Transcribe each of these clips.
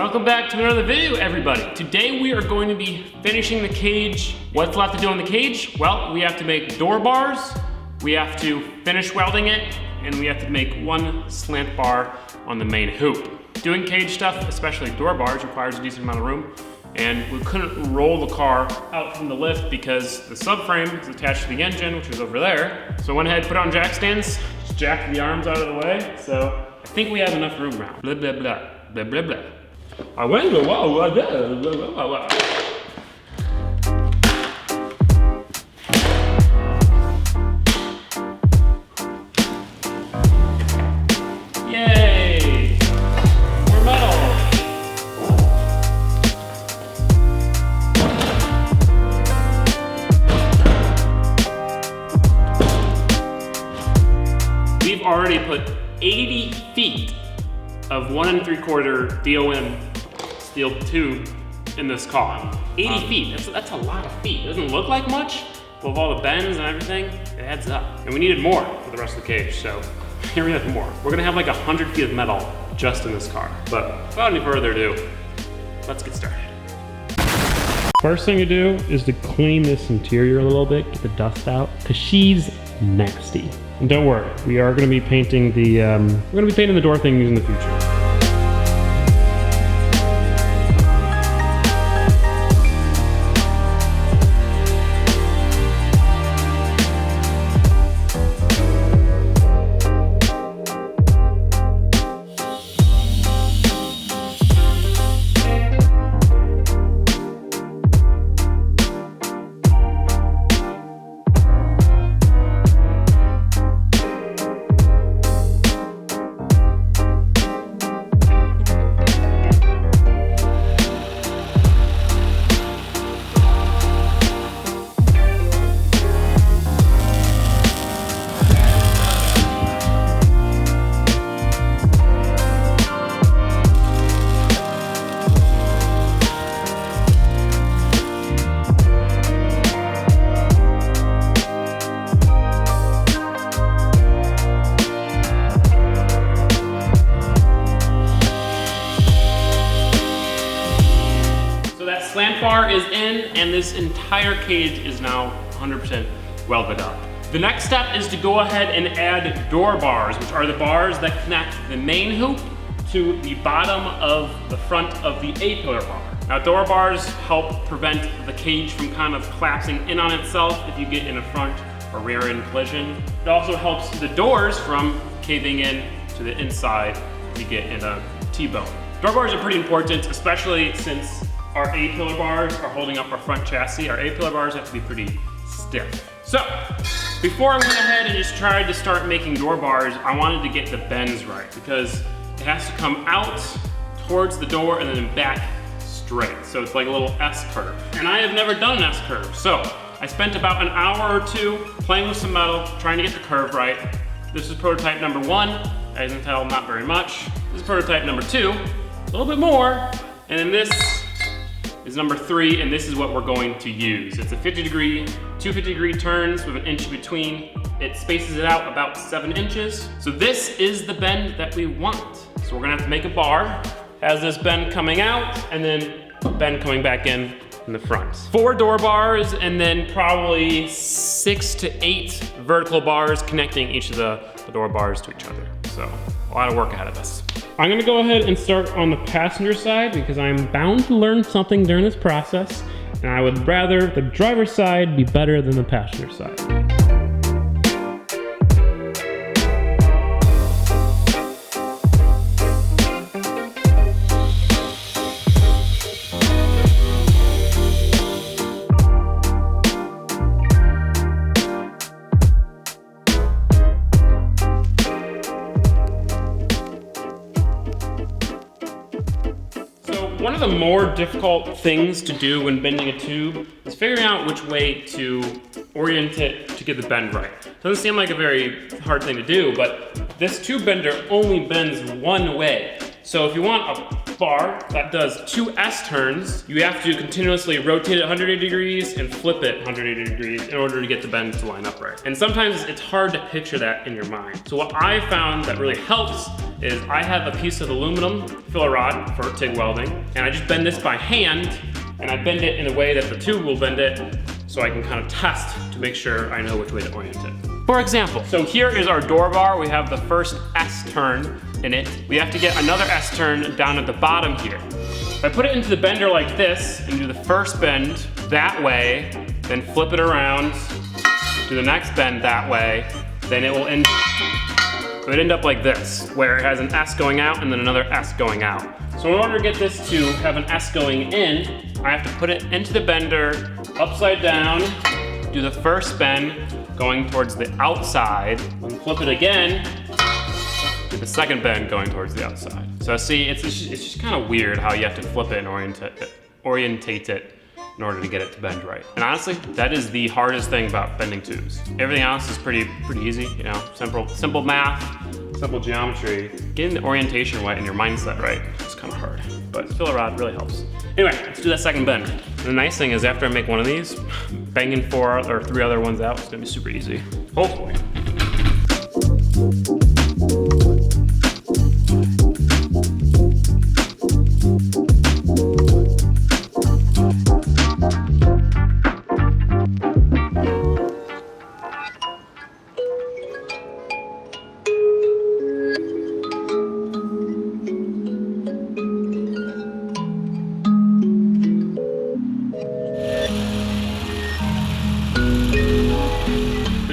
Welcome back to another video, everybody. Today we are going to be finishing the cage. What's left to do on the cage? Well, we have to make door bars, we have to finish welding it, and we have to make one slant bar on the main hoop. Doing cage stuff, especially door bars, requires a decent amount of room, and we couldn't roll the car out from the lift because the subframe is attached to the engine, which is over there. So I went ahead and put on jack stands, just jacked the arms out of the way, so I think we have enough room now. Blah, blah, blah, blah, blah, blah. I went to whoa, blah, blah, blah, blah. Yay! More metal! We've already put 80 feet of 1 3/4 DOM steel tube in this car. 80 feet, that's a lot of feet. It doesn't look like much, but with all the bends and everything, it adds up. And we needed more for the rest of the cage, so here we have more. We're gonna have like 100 feet of metal just in this car. But without any further ado, let's get started. First thing to do is to clean this interior a little bit, get the dust out, because she's nasty. And don't worry, we are going to be painting the door things in the future. Slant bar is in, and this entire cage is now 100% welded up. The next step is to go ahead and add door bars, which are the bars that connect the main hoop to the bottom of the front of the A-pillar bar. Now, door bars help prevent the cage from kind of collapsing in on itself if you get in a front or rear end collision. It also helps the doors from caving in to the inside if you get in a T-bone. Door bars are pretty important, especially since our A-pillar bars are holding up our front chassis. Our A-pillar bars have to be pretty stiff. So, before I went ahead and just tried to start making door bars, I wanted to get the bends right because it has to come out towards the door and then back straight. So it's like a little S-curve. And I have never done an S-curve. So I spent about an hour or two playing with some metal, trying to get the curve right. This is prototype number 1. As you can tell, not very much. This is prototype number 2, a little bit more. And then this is number 3, and this is what we're going to use. It's a 50-degree, 2 50-degree turns with an inch in between. It spaces it out about 7 inches. So this is the bend that we want. So we're gonna have to make a bar. Has this bend coming out, and then bend coming back in the front. 4 door bars, and then probably 6 to 8 vertical bars connecting each of the door bars to each other. So a lot of work ahead of us. I'm gonna go ahead and start on the passenger side because I'm bound to learn something during this process, and I would rather the driver's side be better than the passenger side. One of the more difficult things to do when bending a tube is figuring out which way to orient it to get the bend right. Doesn't seem like a very hard thing to do, but this tube bender only bends one way. So if you want a bar that does 2 S turns, you have to continuously rotate it 180 degrees and flip it 180 degrees in order to get the bend to line up right. And sometimes it's hard to picture that in your mind. So what I found that really helps is I have a piece of aluminum filler rod for TIG welding, and I just bend this by hand, and I bend it in a way that the tube will bend it, so I can kind of test to make sure I know which way to orient it. For example, so here is our door bar. We have the first S turn in it. We have to get another S turn down at the bottom here. If I put it into the bender like this and do the first bend that way, then flip it around, do the next bend that way, then it would end up like this, where it has an S going out and then another S going out. So in order to get this to have an S going in, I have to put it into the bender upside down, do the first bend going towards the outside, then flip it again, do the second bend going towards the outside. So see, it's just kind of weird how you have to flip it and orientate it in order to get it to bend right. And honestly, that is the hardest thing about bending tubes. Everything else is pretty easy, you know, simple math, simple geometry. Getting the orientation right and your mindset right is kind of hard, but filler rod really helps. Anyway, let's do that second bend. And the nice thing is after I make one of these, banging 4 or 3 other ones out is gonna be super easy, hopefully.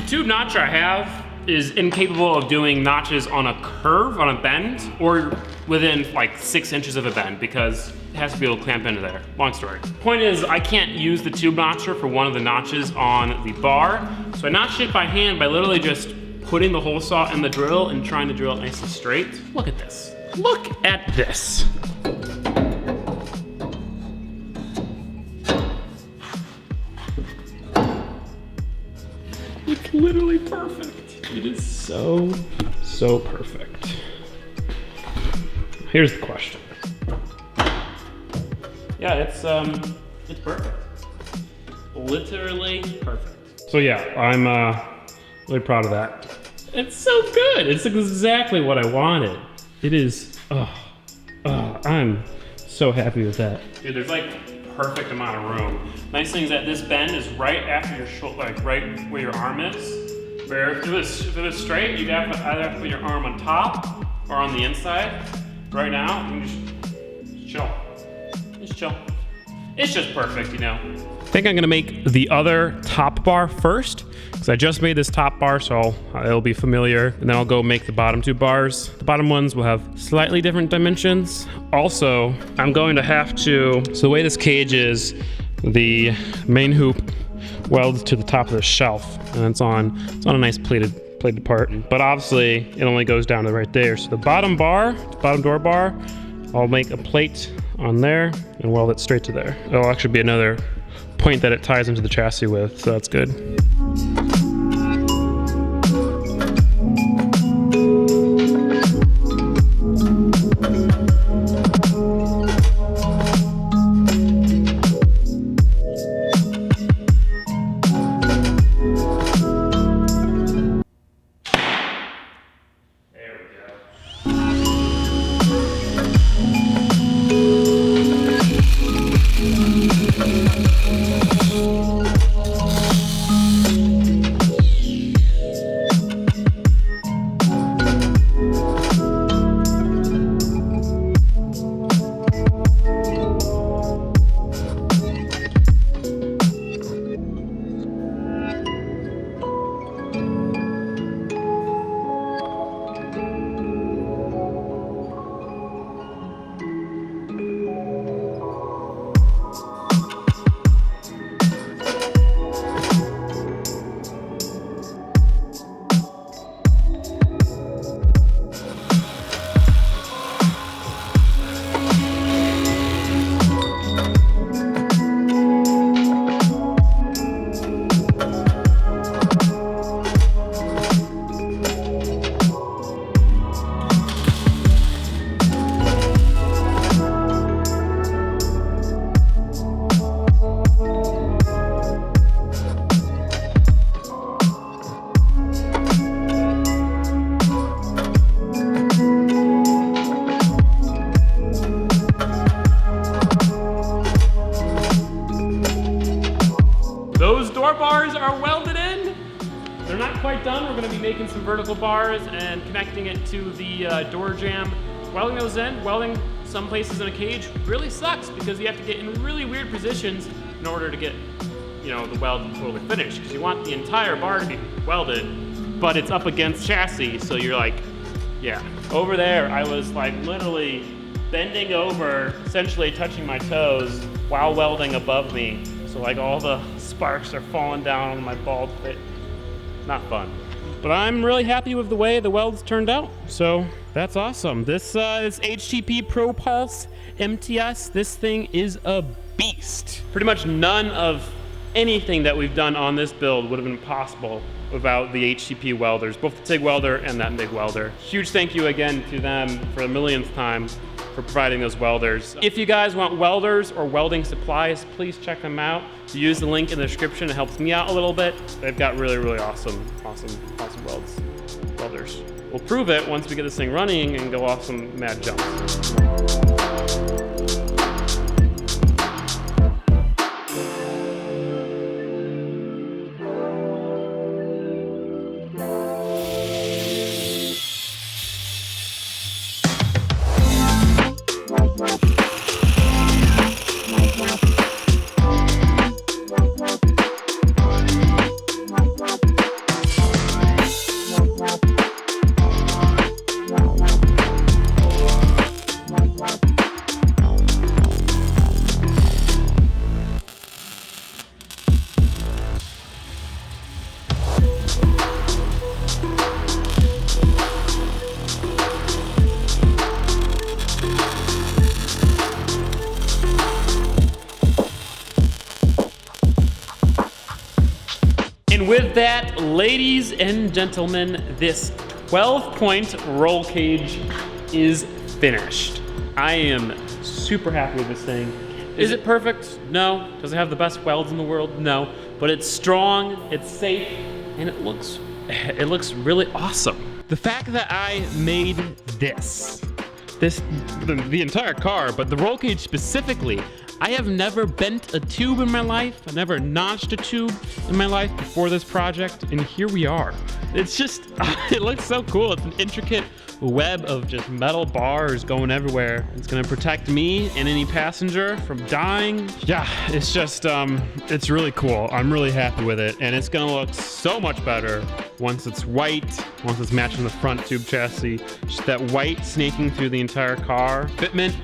Tube notcher I have is incapable of doing notches on a curve, on a bend, or within like 6 inches of a bend because it has to be able to clamp into there. Long story. Point is, I can't use the tube notcher for one of the notches on the bar, so I notched it by hand by literally just putting the hole saw in the drill and trying to drill it nice and straight. Look at this. Look at this. It's literally perfect. It is so perfect. Here's the question. Yeah, it's perfect. Literally perfect. So yeah, I'm really proud of that. It's so good. It's exactly what I wanted. It is, I'm so happy with that. Dude, there's like perfect amount of room. Nice thing is that this bend is right after your shoulder, like right where your arm is. Where if it was straight, you'd have to either put your arm on top or on the inside. Right now, you can just chill. Just chill. It's just perfect, you know. I think I'm gonna make the other top bar first, because I just made this top bar, so it'll be familiar. And then I'll go make the bottom 2 bars. The bottom ones will have slightly different dimensions. Also, I'm going to have to, so the way this cage is, the main hoop welds to the top of the shelf, and it's on a nice plated part. But obviously, it only goes down to right there. So the bottom bar, the bottom door bar, I'll make a plate on there and weld it straight to there. It'll actually be another point that it ties into the chassis with, so that's good. aren't done, we're gonna be making some vertical bars and connecting it to the door jamb. Welding those in, welding some places in a cage really sucks because you have to get in really weird positions in order to get, you know, the weld totally finished, because you want the entire bar to be welded, but it's up against chassis, so you're like, yeah. Over there, I was like literally bending over, essentially touching my toes while welding above me. So like all the sparks are falling down on my bald fit. Not fun. But I'm really happy with the way the welds turned out. So that's awesome. This is HTP Pro Pulse MTS. This thing is a beast. Pretty much none of anything that we've done on this build would have been possible without the HTP welders, both the TIG welder and that MIG welder. Huge thank you again to them for the millionth time for providing those welders. If you guys want welders or welding supplies, please check them out. Use the link in the description, it helps me out a little bit. They've got really, really awesome welders. We'll prove it once we get this thing running and go off some mad jumps. And with that, ladies and gentlemen, this 12-point roll cage is finished. I am super happy with this thing. Is it perfect? No. Does it have the best welds in the world? No. But it's strong, it's safe, and it looks really awesome. The fact that I made the entire car, but the roll cage specifically, I have never bent a tube in my life. I've never notched a tube in my life before this project, and here we are. It's just, it looks so cool. It's an intricate web of just metal bars going everywhere. It's gonna protect me and any passenger from dying. Yeah, it's just, it's really cool. I'm really happy with it, and it's gonna look so much better once it's white, once it's matching the front tube chassis. Just that white snaking through the entire car. Fitment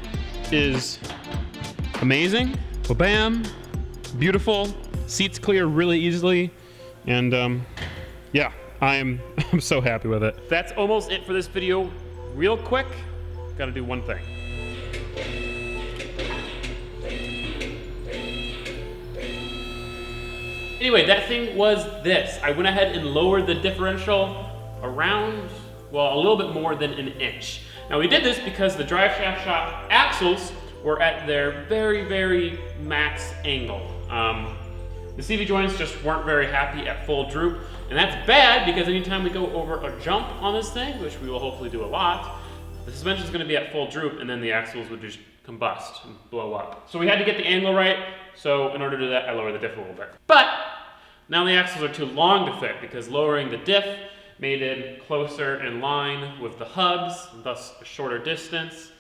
is amazing. Ba-bam. Beautiful. Seats clear really easily. And yeah, I'm so happy with it. That's almost it for this video. Real quick, gotta do one thing. Anyway, that thing was this. I went ahead and lowered the differential around, well, a little bit more than an inch. Now we did this because the drive shaft shop axles were at their very, very max angle. The CV joints just weren't very happy at full droop, and that's bad because anytime we go over a jump on this thing, which we will hopefully do a lot, the suspension is going to be at full droop, and then the axles would just combust and blow up. So we had to get the angle right, so in order to do that, I lowered the diff a little bit. But now the axles are too long to fit because lowering the diff made it closer in line with the hubs, thus a shorter distance.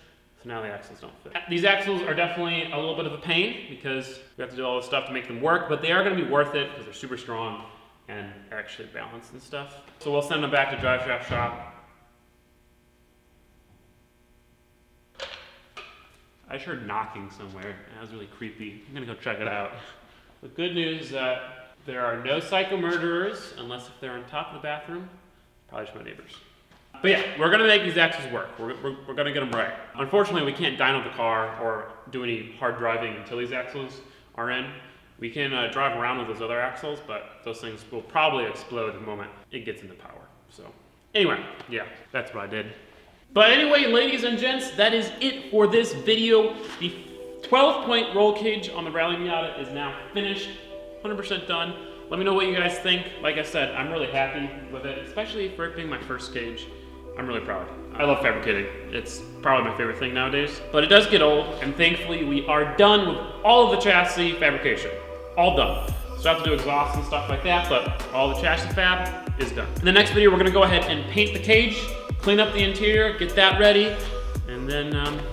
So now the axles don't fit. These axles are definitely a little bit of a pain because we have to do all this stuff to make them work, but they are going to be worth it because they're super strong and actually balanced and stuff. So we'll send them back to drive shaft shop. I just heard knocking somewhere, and that was really creepy. I'm gonna go check it out. The good news is that there are no psycho murderers, unless if they're on top of the bathroom. Probably just my neighbors. But yeah, we're gonna make these axles work. We're gonna get them right. Unfortunately, we can't dyno the car or do any hard driving until these axles are in. We can drive around with those other axles, but those things will probably explode the moment it gets into power. So anyway, yeah, that's what I did. But anyway, ladies and gents, that is it for this video. The 12-point roll cage on the Rally Miata is now finished, 100% done. Let me know what you guys think. Like I said, I'm really happy with it, especially for it being my first cage. I'm really proud. I love fabricating. It's probably my favorite thing nowadays. But it does get old, and thankfully we are done with all of the chassis fabrication. All done. So I have to do exhaust and stuff like that, but all the chassis fab, is done. In the next video, we're gonna go ahead and paint the cage, clean up the interior, get that ready, and then,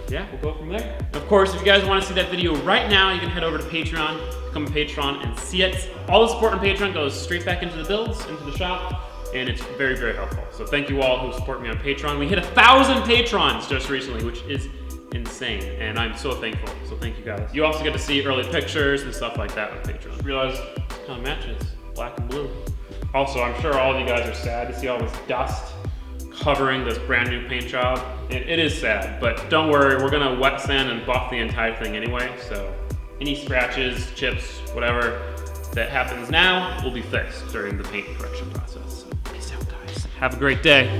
yeah, we'll go from there. Of course, if you guys wanna see that video right now, you can head over to Patreon, become a Patreon and see it. All the support on Patreon goes straight back into the builds, into the shop, and it's very, very helpful. So thank you all who support me on Patreon. We hit 1,000 patrons just recently, which is insane, and I'm so thankful. So thank you guys. You also get to see early pictures and stuff like that on Patreon. Realize it kind of matches, black and blue. Also, I'm sure all of you guys are sad to see all this dust covering this brand new paint job. It is sad, but don't worry, we're gonna wet sand and buff the entire thing anyway, so any scratches, chips, whatever that happens now will be fixed during the paint correction process. So, peace out, guys. Have a great day.